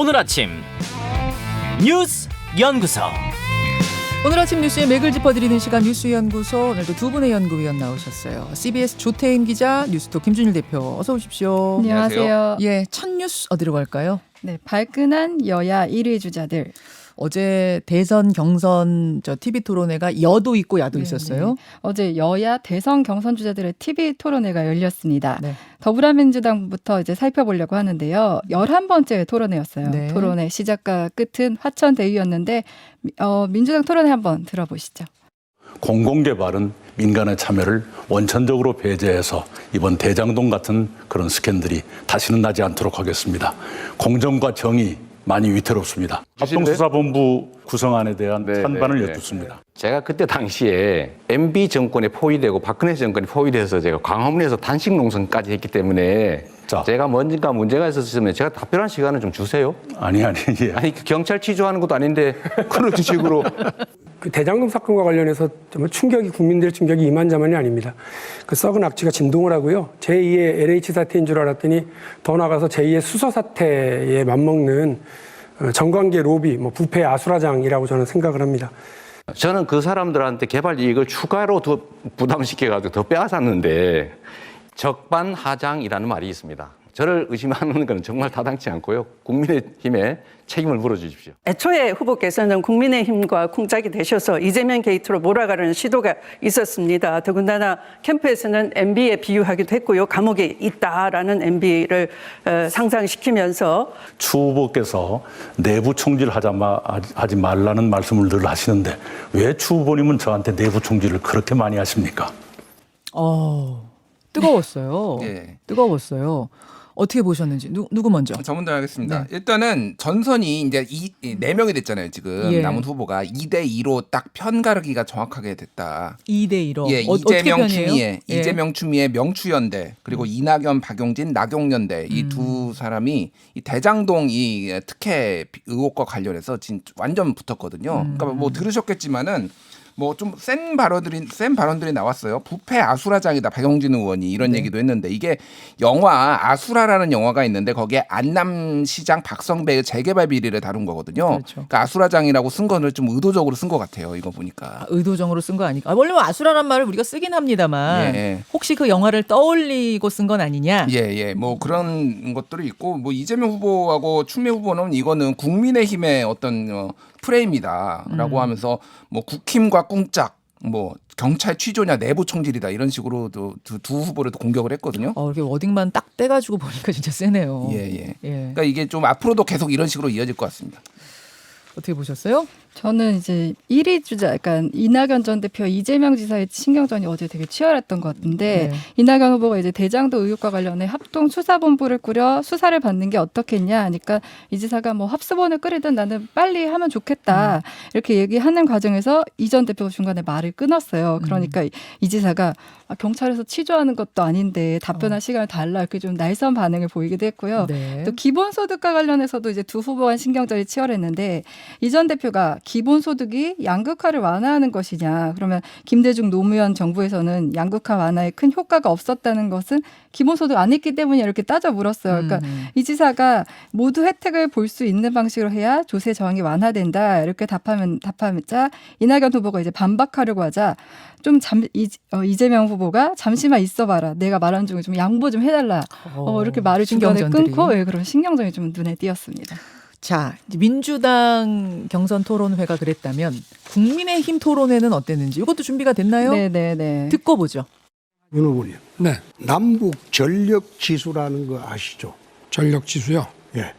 오늘 아침 뉴스 연구소. 오늘 아침 뉴스의 맥을 짚어드리는 시간 뉴스연구소. 오늘도 두 분의 연구위원 나오셨어요. CBS 조태임 기자, 뉴스톱 김준일 대표, 어서 오십시오. 안녕하세요. 예, 첫 뉴스 어디로 갈까요? 네, 발끈한 여야 1위 주자들. 어제 대선 경선 TV 토론회가 여도 있고 야도 있었어요. 네. 어제 여야 대선 경선 주자들의 TV 토론회가 열렸습니다. 네. 더불어민주당부터 이제 살펴보려고 하는데요. 11번째 토론회였어요. 네. 토론회 시작과 끝은 화천대유였는데 민주당 토론회 한번 들어보시죠. 공공개발은 민간의 참여를 원천적으로 배제해서 이번 대장동 같은 그런 스캔들이 다시는 나지 않도록 하겠습니다. 공정과 정의 많이 위태롭습니다. 합동수사본부 구성안에 대한 찬반을 여쭙습니다. 제가 그때 당시에 MB 정권에 포위되고 박근혜 정권에 포위돼서 제가 광화문에서 단식 농성까지 했기 때문에 제가 뭔가 문제가 있었으면 제가 답변할 시간을 좀 주세요. 아니. 예. 아니 경찰 취조하는 것도 아닌데 그런 식으로. 그 대장동 사건과 관련해서 정말 국민들의 충격이 이만저만이 아닙니다. 그 썩은 악취가 진동을 하고요. 제2의 LH 사태인 줄 알았더니 더 나가서 제2의 수소 사태에 맞먹는 정관계 로비, 부패 아수라장이라고 저는 생각을 합니다. 저는 그 사람들한테 개발 이익을 추가로 더 부담시켜가지고 더 빼앗았는데 적반하장이라는 말이 있습니다. 저를 의심하는 건 정말 타당치 않고요. 국민의힘에 책임을 물어주십시오. 애초에 후보께서는 국민의힘과 쿵짝이 되셔서 이재명 게이트로 몰아가려는 시도가 있었습니다. 더군다나 캠프에서는 MB에 비유하기도 했고요. 감옥에 있다라는 MB를 상상시키면서 추 후보께서 내부 총질하지 말라는 말씀을 늘 하시는데 왜 추 후보님은 저한테 내부 총질을 그렇게 많이 하십니까? 뜨거웠어요. 네. 뜨거웠어요. 어떻게 보셨는지 누구 먼저? 저 먼저 하겠습니다. 네. 일단은 전선이 이제 4명이 됐잖아요. 지금 예. 남은 후보가 2대2로 딱 편가르기가 정확하게 됐다. 2대2로. 예, 이재명 추미애 명추연대 그리고 이낙연 박용진 낙용연대 이 두 사람이 이 대장동 이 특혜 의혹과 관련해서 완전 붙었거든요. 그러니까 들으셨겠지만은 좀 센 발언들이 나왔어요. 부패 아수라장이다. 박용진 의원이 이런 얘기도 했는데 이게 영화 아수라라는 영화가 있는데 거기에 안남시장 박성배의 재개발 비리를 다룬 거거든요. 그렇죠. 그러니까 아수라장이라고 쓴 거는 좀 의도적으로 쓴 것 같아요. 이거 보니까. 의도적으로 쓴 거 아니까. 원래 아수라란 말을 우리가 쓰긴 합니다만 예. 혹시 그 영화를 떠올리고 쓴 건 아니냐? 예. 그런 것들이 있고 이재명 후보하고 추미애 후보는 이거는 국민의힘의 어떤 프레임이다라고 하면서 국힘과 꿍짝 경찰 취조냐 내부 총질이다 이런 식으로도 두 후보를 공격을 했거든요. 이렇게 워딩만 딱 떼가지고 보니까 진짜 세네요. 예. 그러니까 이게 좀 앞으로도 계속 이런 식으로 이어질 것 같습니다. 어떻게 보셨어요? 저는 이제 1위 주자, 그러니까 이낙연 전 대표, 이재명 지사의 신경전이 어제 되게 치열했던 것 같은데 네. 이낙연 후보가 이제 대장동 의혹과 관련해 합동 수사본부를 꾸려 수사를 받는 게 어떻겠냐 하니까 이 지사가 합수본을 꾸리든 나는 빨리 하면 좋겠다 이렇게 얘기하는 과정에서 이 전 대표가 중간에 말을 끊었어요. 그러니까 이 지사가 경찰에서 취조하는 것도 아닌데 답변할 시간을 달라 이렇게 좀 날선 반응을 보이기도 했고요. 네. 또 기본소득과 관련해서도 이제 두 후보 간 신경전이 치열했는데 이 전 대표가 기본소득이 양극화를 완화하는 것이냐. 그러면 김대중 노무현 정부에서는 양극화 완화에 큰 효과가 없었다는 것은 기본소득 안 했기 때문에 이렇게 따져 물었어요. 그러니까 이 지사가 모두 혜택을 볼 수 있는 방식으로 해야 조세 저항이 완화된다. 이렇게 답하자 이낙연 후보가 이제 반박하려고 하자 이재명 후보가 잠시만 있어봐라. 내가 말한 중에 좀 양보 좀 해달라. 이렇게 말을 중간에 끊고 그런 신경전이 좀 눈에 띄었습니다. 자, 민주당 경선 토론회가 그랬다면 국민의힘 토론회는 어땠는지 이것도 준비가 됐나요? 네. 듣고 보죠. 윤 후보님. 네. 남북 전력 지수라는 거 아시죠? 전력 지수요. 예.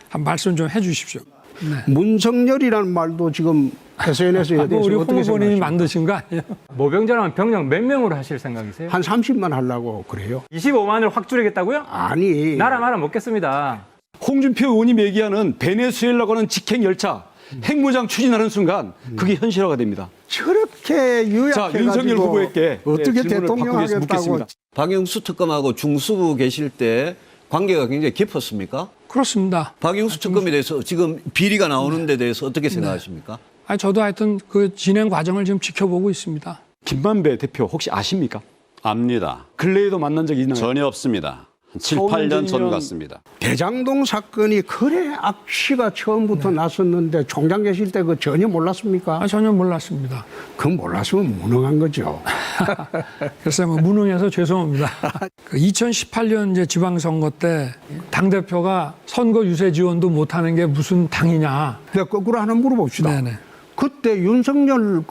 한 말씀 좀 해주십시오. 네. 문성열이라는 말도 지금 SNS에 대해서 우리 어떻게 후보님이 생각하십니까? 만드신 거 아니에요? 모병장은 병력 몇 명으로 하실 생각이세요? 한 30만 하려고 그래요? 25만을 확 줄이겠다고요? 아니. 나라 말아 먹겠습니다. 홍준표 의원님 얘기하는 베네수엘라고는 직행 열차 핵무장 추진하는 순간 그게 현실화가 됩니다. 저렇게 유약해가지고 윤석열 후보에게 어떻게 질문을 대통령 바꾸겠습니다. 하겠다고. 묻겠습니다. 박영수 특검하고 중수부 계실 때 관계가 굉장히 깊었습니까? 그렇습니다. 박영수 특검에 대해서 지금 비리가 나오는 데 대해서 어떻게 생각하십니까? 저도 하여튼 그 진행 과정을 지금 지켜보고 있습니다. 김만배 대표 혹시 아십니까? 압니다. 근래에도 만난 적이 있나요? 전혀 없습니다. 7, 8년 전 같습니다. 대장동 사건이 그래 악취가 처음부터 났었는데 총장 계실 때 그 전혀 몰랐습니까? 전혀 몰랐습니다. 그건 몰랐으면 무능한 거죠. 글쎄 뭐 무능해서 죄송합니다. 2018년 이제 지방선거 때 당대표가 선거 유세 지원도 못하는 게 무슨 당이냐. 내가 거꾸로 하나 물어봅시다. 네네. 그때 윤석열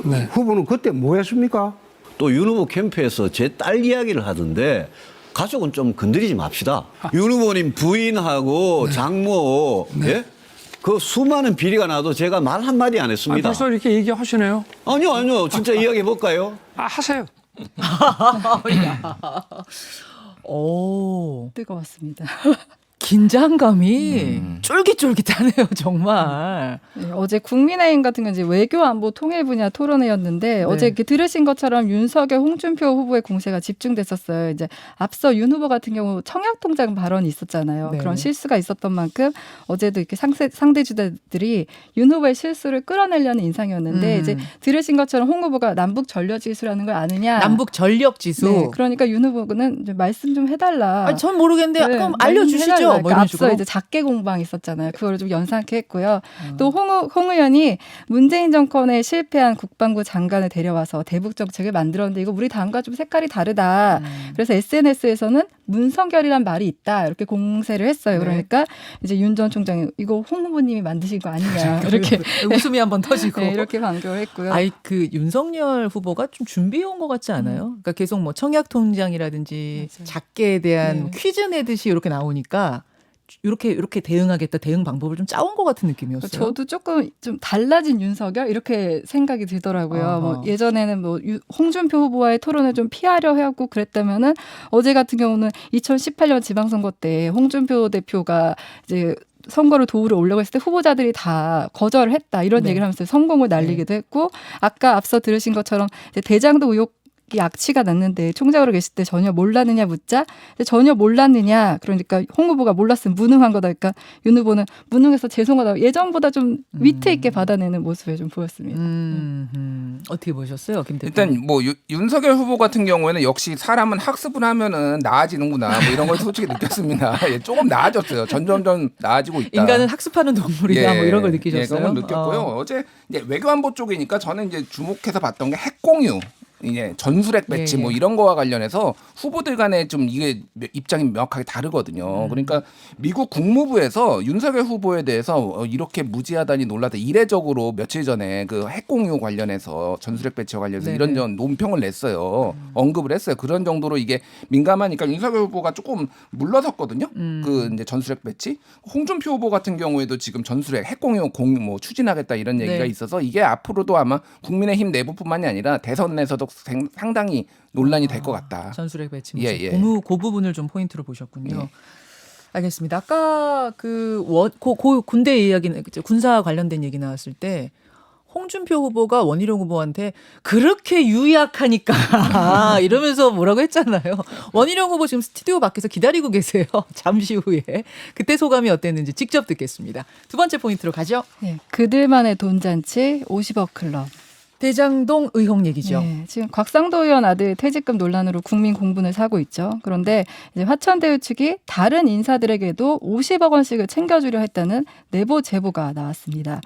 네. 후보는 그때 뭐 했습니까? 또 윤 후보 캠프에서 제 딸 이야기를 하던데 가족은 좀 건드리지 맙시다. 윤 후보님 부인하고 장모 예? 그 수많은 비리가 나도 제가 말 한마디 안 했습니다. 벌써 이렇게 얘기하시네요. 아니요. 진짜 이야기해 볼까요? 하세요. 오, 뜨거웠습니다. 긴장감이 쫄깃쫄깃하네요, 정말. 네, 어제 국민의힘 같은 건 이제 외교 안보 통일 분야 토론회였는데 어제 이렇게 들으신 것처럼 윤석열, 홍준표 후보의 공세가 집중됐었어요. 이제 앞서 윤 후보 같은 경우 청약통장 발언이 있었잖아요. 네. 그런 실수가 있었던 만큼 어제도 이렇게 상대 주자들이 윤 후보의 실수를 끌어내려는 인상이었는데 이제 들으신 것처럼 홍 후보가 남북 전력 지수라는 걸 아느냐? 남북 전력 지수. 네, 그러니까 윤 후보는 좀 말씀 좀 해달라. 아니, 전 모르겠는데 네, 그럼 알려주시죠. 뭐 이런 앞서 식으로. 이제 작게 공방 있었잖아요. 그거를 좀 연상케 했고요. 또 홍 의원이 문재인 정권에 실패한 국방부 장관을 데려와서 대북 정책을 만들었는데 이거 우리 당과 좀 색깔이 다르다. 그래서 SNS에서는 문성결이란 말이 있다. 이렇게 공세를 했어요. 네. 그러니까 이제 윤 전 총장이 이거 홍 후보님이 만드신 거 아니냐. 이렇게 웃음이 한번 터지고. 네, 이렇게 반격을 했고요. 아이 그 윤석열 후보가 좀 준비해 온 것 같지 않아요? 그러니까 계속 뭐 청약통장이라든지 맞아요. 작게에 대한 네. 퀴즈 내듯이 이렇게 나오니까 이렇게 대응하겠다, 대응 방법을 좀 짜온 것 같은 느낌이었어요. 저도 조금 좀 달라진 윤석열 이렇게 생각이 들더라고요. 어허. 뭐 예전에는 뭐 홍준표 후보와의 토론을 좀 피하려 하고 그랬다면은 어제 같은 경우는 2018년 지방선거 때 홍준표 대표가 이제 선거를 도우러 오려고 했을 때 후보자들이 다 거절을 했다 이런 네. 얘기를 하면서 성공을 날리기도 했고 아까 앞서 들으신 것처럼 이제 대장동 의혹 이 악취가 났는데 총장으로 계실 때 전혀 몰랐느냐 묻자 전혀 몰랐느냐 그러니까 홍 후보가 몰랐으면 무능한 거다 그러니까 윤 후보는 무능해서 죄송하다 예전보다 좀 위트 있게 받아내는 모습을 좀 보였습니다. 어떻게 보셨어요, 김 대표? 일단 뭐 윤석열 후보 같은 경우에는 역시 사람은 학습을 하면은 나아지는구나 뭐 이런 걸 솔직히 느꼈습니다. 예, 조금 나아졌어요. 점점점 나아지고 있다. 인간은 학습하는 동물이다, 뭐 이런 걸 느끼셨어요? 예, 그런 걸 느꼈고요. 어제 이제 외교안보 쪽이니까 저는 이제 주목해서 봤던 게 핵공유. 이제 전술핵 배치 예, 예. 뭐 이런 거와 관련해서 후보들 간에 좀 이게 입장이 명확하게 다르거든요. 그러니까 미국 국무부에서 윤석열 후보에 대해서 이렇게 무지하다니 놀라다 이례적으로 며칠 전에 그 핵공유 관련해서 전술핵 배치와 관련해서 네네. 이런 논평을 냈어요. 언급을 했어요. 그런 정도로 이게 민감하니까 윤석열 후보가 조금 물러섰거든요. 그 이제 전술핵 배치. 홍준표 후보 같은 경우에도 지금 전술핵 핵공유 뭐 추진하겠다 이런 얘기가 네. 있어서 이게 앞으로도 아마 국민의힘 내부뿐만이 아니라 대선에서도 상당히 논란이 될 것 같다. 전술핵 배치 예, 문제. 예. 그 부분을 좀 포인트로 보셨군요. 예. 알겠습니다. 아까 그 군대 이야기는 군사 관련된 얘기 나왔을 때 홍준표 후보가 원희룡 후보한테 그렇게 유약하니까 이러면서 뭐라고 했잖아요. 원희룡 후보 지금 스튜디오 밖에서 기다리고 계세요. 잠시 후에. 그때 소감이 어땠는지 직접 듣겠습니다. 두 번째 포인트로 가죠. 네, 그들만의 돈잔치 50억 클럽. 대장동 의혹 얘기죠. 네, 지금 곽상도 의원 아들 퇴직금 논란으로 국민 공분을 사고 있죠. 그런데 이제 화천대유 측이 다른 인사들에게도 50억 원씩을 챙겨주려 했다는 내부 제보가 나왔습니다.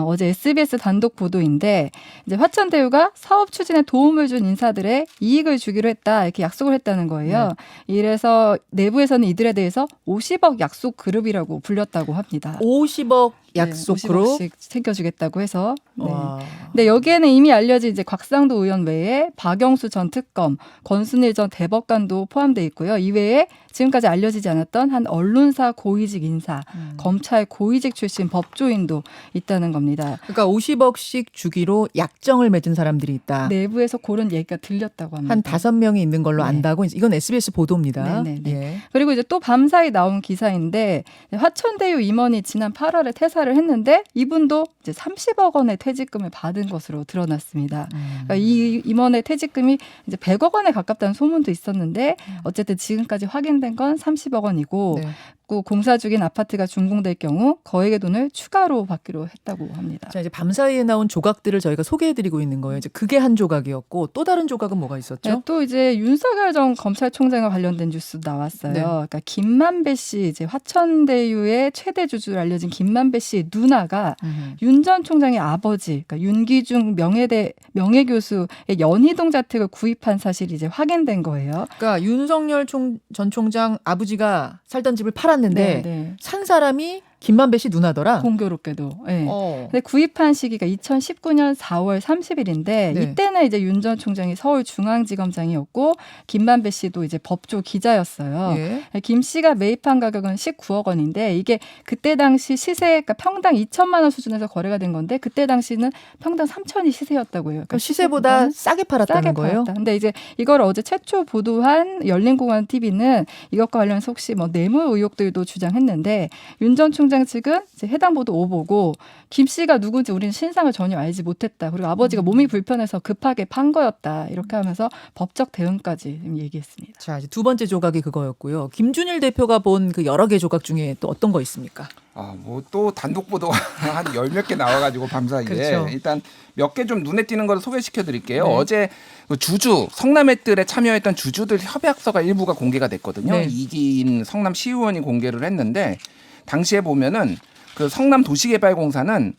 어제 SBS 단독 보도인데 이제 화천대유가 사업 추진에 도움을 준 인사들의 이익을 주기로 했다 이렇게 약속을 했다는 거예요. 네. 이래서 내부에서는 이들에 대해서 50억 약속 그룹이라고 불렸다고 합니다. 50억 약속 그룹 50억씩 챙겨주겠다고 해서. 네. 와. 근데 여기에는 이미 알려진 이제 곽상도 의원 외에 박영수 전 특검, 권순일 전 대법관도 포함돼 있고요. 이외에 지금까지 알려지지 않았던 한 언론사 고위직 인사, 검찰 고위직 출신 법조인도 있다는 겁니다. 그러니까 50억씩 주기로 약정을 맺은 사람들이 있다. 내부에서 그런 얘기가 들렸다고 합니다. 한 5명이 있는 걸로 네. 안다고. 이건 SBS 보도입니다. 네네네. 예. 그리고 이제 또 밤사이 나온 기사인데 화천대유 임원이 지난 8월에 퇴사를 했는데 이분도 이제 30억 원의 퇴직금을 받은 것으로 드러났습니다. 그러니까 이 임원의 퇴직금이 이제 100억 원에 가깝다는 소문도 있었는데 어쨌든 지금까지 확인된 건 30억 원이고 네. 받고 공사 중인 아파트가 준공될 경우 거액의 돈을 추가로 받기로 했다고 합니다. 자, 이제 밤사이에 나온 조각들을 저희가 소개해드리고 있는 거예요. 이제 그게 한 조각이었고 또 다른 조각은 뭐가 있었죠? 네, 또 이제 윤석열 전 검찰총장과 관련된 뉴스 나왔어요. 네. 그러니까 김만배 씨 이제 화천대유의 최대 주주로 알려진 김만배 씨의 누나가 윤 전 총장의 아버지, 그러니까 윤기중 명예대 명예교수의 연희동 자택을 구입한 사실이 이제 확인된 거예요. 그러니까 윤석열 전 총장 아버지가 살던 집을 팔았는데 네. 산 사람이 김만배 씨 누나더라. 공교롭게도. 네. 어. 근데 구입한 시기가 2019년 4월 30일인데 네. 이때는 이제 윤 전 총장이 서울중앙지검장이었고 김만배 씨도 이제 법조 기자였어요. 예. 김 씨가 매입한 가격은 19억 원인데 이게 그때 당시 시세, 그러니까 평당 2천만 원 수준에서 거래가 된 건데 그때 당시는 평당 3천이 시세였다고요. 그러니까 시세보다 싸게 팔았다는 싸게 거예요? 팔았다. 근데 이제 이걸 어제 최초 보도한 열린공원 TV는 이것과 관련해서 혹시 뭐 뇌물 의혹들도 주장했는데 윤 전 총장 측은 이제 해당 보도 오보고 김 씨가 누군지 우리는 신상을 전혀 알지 못했다. 그리고 아버지가 몸이 불편해서 급하게 판 거였다. 이렇게 하면서 법적 대응까지 얘기했습니다. 자, 이제 두 번째 조각이 그거였고요. 김준일 대표가 본 그 여러 개 조각 중에 또 어떤 거 있습니까? 뭐 또 단독 보도가 한 열 몇 개 나와가지고 밤사이에 그렇죠. 일단 몇 개 좀 눈에 띄는 걸 소개시켜 드릴게요. 네. 어제 그 주주 성남의뜰에 참여했던 주주들 협약서가 일부가 공개가 됐거든요. 네. 이기인 성남 시의원이 공개를 했는데 당시에 보면은 그 성남 도시개발공사는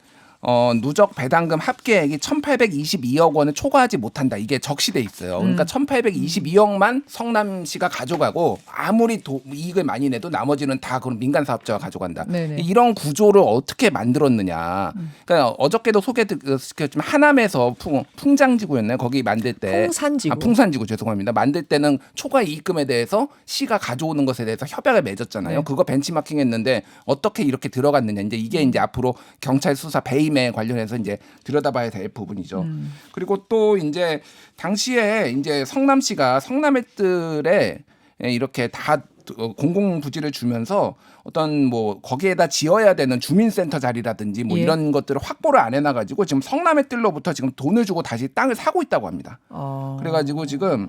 누적 배당금 합계액이 1,822억 원을 초과하지 못한다. 이게 적시돼 있어요. 그러니까 1,822억만 성남시가 가져가고 아무리 이익을 많이 내도 나머지는 다 그런 민간 사업자가 가져간다. 네네. 이런 구조를 어떻게 만들었느냐. 그러니까 어저께도 소개시켰지만 하남에서 풍장지구였나요? 거기 만들 때 풍산지구. 풍산지구 죄송합니다. 만들 때는 초과 이익금에 대해서 시가 가져오는 것에 대해서 협약을 맺었잖아요. 네. 그거 벤치마킹했는데 어떻게 이렇게 들어갔느냐. 이게 이제 앞으로 경찰 수사 배임 에 관련해서 이제 들여다봐야 될 부분이죠. 그리고 또 이제 당시에 이제 성남시가 성남의뜰에 이렇게 다 공공 부지를 주면서 어떤 뭐 거기에다 지어야 되는 주민센터 자리라든지 뭐 예. 이런 것들을 확보를 안 해놔가지고 지금 성남의뜰로부터 지금 돈을 주고 다시 땅을 사고 있다고 합니다. 그래가지고 지금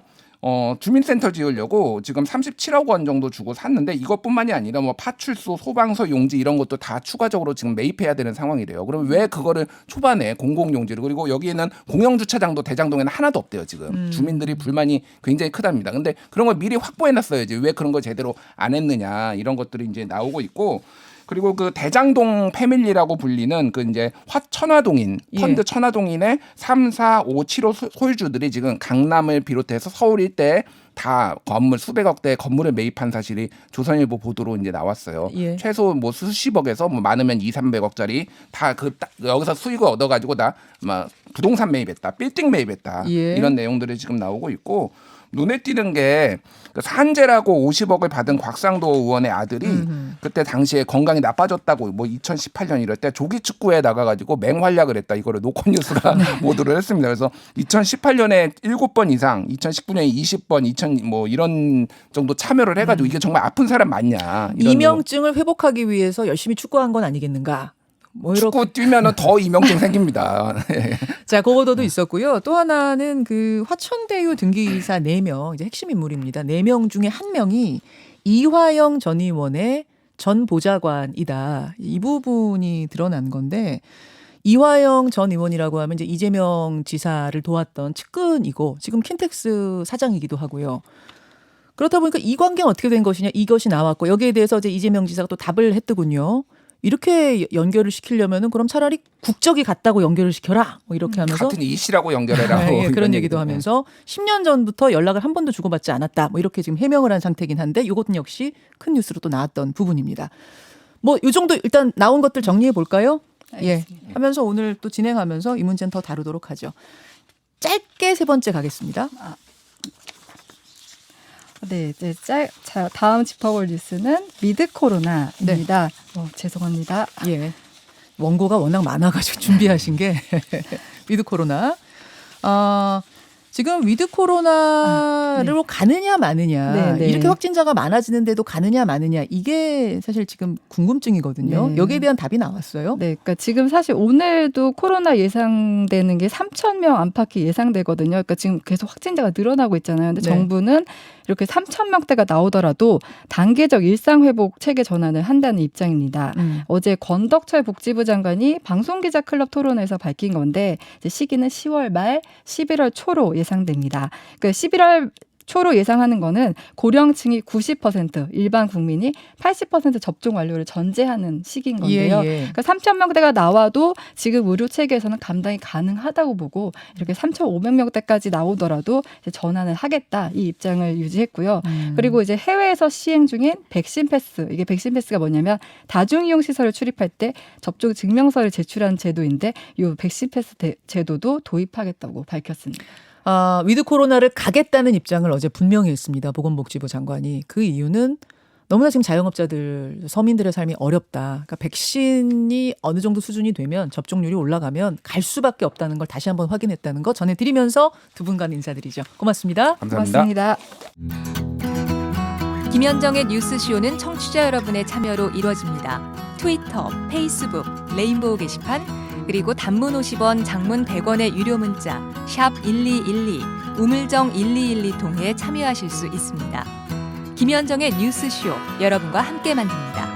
주민센터 지으려고 지금 37억 원 정도 주고 샀는데 이것뿐만이 아니라 뭐 파출소, 소방서 용지 이런 것도 다 추가적으로 지금 매입해야 되는 상황이래요. 그럼 왜 그거를 초반에 공공용지를 그리고 여기에는 공영주차장도 대장동에는 하나도 없대요. 지금 주민들이 불만이 굉장히 크답니다. 근데 그런 걸 미리 확보해놨어야지 왜 그런 걸 제대로 안 했느냐 이런 것들이 이제 나오고 있고. 그리고 그 대장동 패밀리라고 불리는 그 이제 천화동인 펀드 천화동인의 3, 4, 5, 7호 소유주들이 지금 강남을 비롯해서 서울 일대에 다 건물 수백억 대의 건물을 매입한 사실이 조선일보 보도로 이제 나왔어요. 예. 최소 뭐 수십억에서 뭐 많으면 2, 300억짜리 다 여기서 수익을 얻어가지고 다 막 부동산 매입했다, 빌딩 매입했다 예. 이런 내용들이 지금 나오고 있고. 눈에 띄는 게 산재라고 50억을 받은 곽상도 의원의 아들이 그때 당시에 건강이 나빠졌다고 뭐 2018년 이럴 때 조기축구에 나가가지고 맹활약을 했다. 이거를 노컷뉴스가 보도를 했습니다. 그래서 2018년에 7번 이상, 2019년에 20번, 2000 뭐 이런 정도 참여를 해가지고 이게 정말 아픈 사람 맞냐. 이런 이명증을 회복하기 위해서 열심히 축구한 건 아니겠는가? 뭐 축구 뛰면은 더 이명증 생깁니다. 자, 그거도 있었고요. 또 하나는 그 화천대유 등기이사 4명, 이제 핵심 인물입니다. 4명 중에 1명이 이화영 전 의원의 전 보좌관이다. 이 부분이 드러난 건데 이화영 전 의원이라고 하면 이제 이재명 지사를 도왔던 측근이고 지금 킨텍스 사장이기도 하고요. 그렇다 보니까 이 관계는 어떻게 된 것이냐 이것이 나왔고 여기에 대해서 이제 이재명 지사가 또 답을 했더군요. 이렇게 연결을 시키려면은 그럼 차라리 국적이 같다고 연결을 시켜라. 뭐 이렇게 하면서 같은 이 씨라고 연결해라고 예, 그런 얘기도 하면서 10년 전부터 연락을 한 번도 주고받지 않았다. 뭐 이렇게 지금 해명을 한 상태긴 한데 이것은 역시 큰 뉴스로 또 나왔던 부분입니다. 뭐 이 정도 일단 나온 것들 정리해 볼까요? 예. 하면서 오늘 또 진행하면서 이 문제는 더 다루도록 하죠. 짧게 세 번째 가겠습니다. 네, 이제 다음 짚어볼 뉴스는 미드 코로나입니다. 죄송합니다. 예. 원고가 워낙 많아가지고 준비하신 게 위드 코로나. 지금 위드 코로나로 가느냐 마느냐. 네. 이렇게 확진자가 많아지는데도 가느냐 마느냐. 이게 사실 지금 궁금증이거든요. 네. 여기에 대한 답이 나왔어요. 네, 그러니까 지금 사실 오늘도 코로나 예상되는 게 3,000명 안팎이 예상되거든요. 그러니까 지금 계속 확진자가 늘어나고 있잖아요. 근데 네. 정부는 이렇게 3,000명대가 나오더라도 단계적 일상회복 체계 전환을 한다는 입장입니다. 어제 권덕철 복지부 장관이 방송기자클럽 토론에서 밝힌 건데 이제 시기는 10월 말 11월 초로 예상됩니다. 그러니까 11월 초로 예상하는 거는 고령층이 90%, 일반 국민이 80% 접종 완료를 전제하는 시기인 건데요. 그러니까 3,000명대가 나와도 지금 의료 체계에서는 감당이 가능하다고 보고 이렇게 3,500명대까지 나오더라도 이제 전환을 하겠다 이 입장을 유지했고요. 그리고 이제 해외에서 시행 중인 백신 패스, 이게 백신 패스가 뭐냐면 다중이용 시설을 출입할 때 접종 증명서를 제출하는 제도인데 이 백신 패스 제도도 도입하겠다고 밝혔습니다. 위드 코로나를 가겠다는 입장을 어제 분명히 했습니다. 보건복지부 장관이. 그 이유는 너무나 지금 자영업자들, 서민들의 삶이 어렵다. 그러니까 백신이 어느 정도 수준이 되면 접종률이 올라가면 갈 수밖에 없다는 걸 다시 한번 확인했다는 거 전해드리면서 두 분간 인사드리죠. 고맙습니다. 감사합니다. 고맙습니다. 김현정의 뉴스쇼는 청취자 여러분의 참여로 이루어집니다. 트위터, 페이스북, 레인보우 게시판, 그리고 단문 50원, 장문 100원의 유료 문자 샵 1212, 우물정 1212 통해 참여하실 수 있습니다. 김현정의 뉴스쇼, 여러분과 함께 만듭니다.